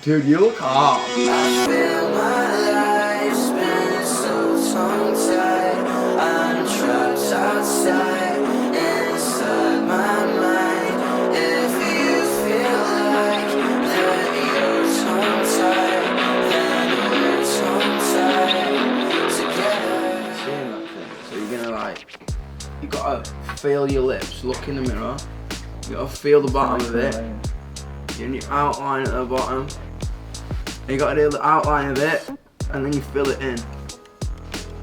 Dude, you look hard. I feel my life spinning so tongue-tied. I'm trapped outside, inside my mind. If you feel like that you're tongue-tied, then we're tongue-tied together. Seeing that thing, so you're gonna like, you gotta feel your lips, look in the mirror, you gotta feel the bottom of it, and you outline at the bottom. You gotta do the outline of it, and then you fill it in.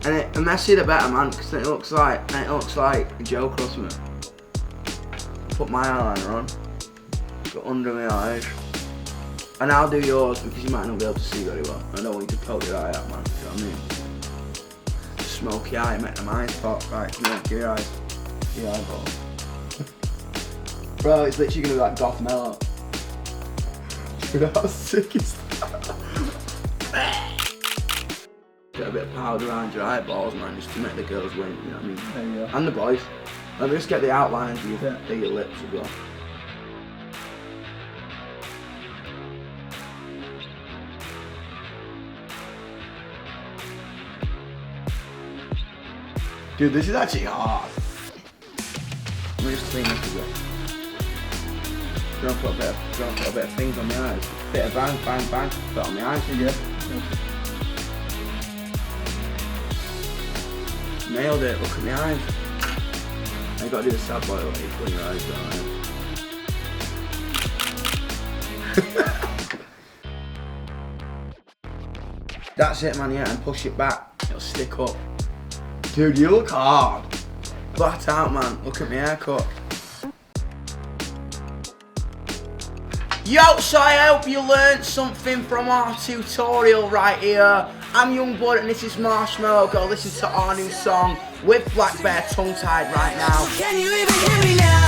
And the messier the better, man, because then it looks like a Joker or something. Put my eyeliner on, go under my eyes, and I'll do yours because you might not be able to see very well. I don't want you to poke your eye out, man. You know what I mean? Smoky eye, make them eyes pop. Right, come on, give your eyes, your eyeball. Bro, it's literally gonna be like Goth Mellow. Dude, how sick is that? Get a bit of powder around your eyeballs, man, just to make the girls wink, you know what I mean? There you go. And the boys. Let me just get the outlines of your lips as well. Dude, this is actually hard. Let me just clean this a bit. Don't put a bit of things on my eyes. Bit of bang, bang, bang. Put it on my eyes. Yeah. Nailed it. Look at my eyes. Now you gotta do the sad boy way. You put your eyes down. That's it, man. Yeah, and push it back. It'll stick up. Dude, you look hard. Flat out, man. Look at my haircut. Yo, so I hope you learned something from our tutorial right here. I'm YUNGBLUD and this is Marshmello. Go listen to our new song with Black Bear tongue tied right now. Can you even hear me now?